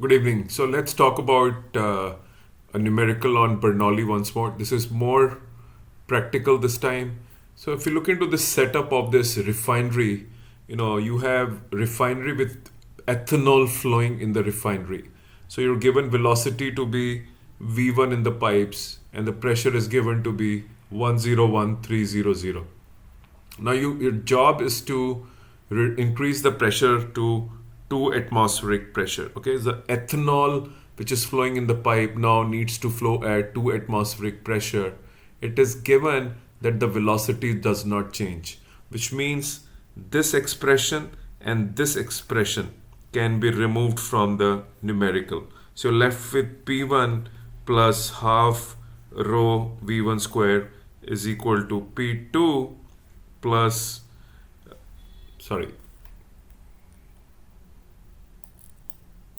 Good evening. So let's talk about a numerical on Bernoulli once more. This is more practical this time. So if you look into the setup of this refinery, you have refinery with ethanol flowing in the refinery. So you're given velocity to be V1 in the pipes and the pressure is given to be 101300. Now your job is to increase the pressure to 2 atmospheric pressure. Okay, the ethanol which is flowing in the pipe now needs to flow at 2 atmospheric pressure. It is given that the velocity does not change, which means this expression and this expression can be removed from the numerical. So you're left with P1 plus half rho V1 square is equal to P2 plus, sorry,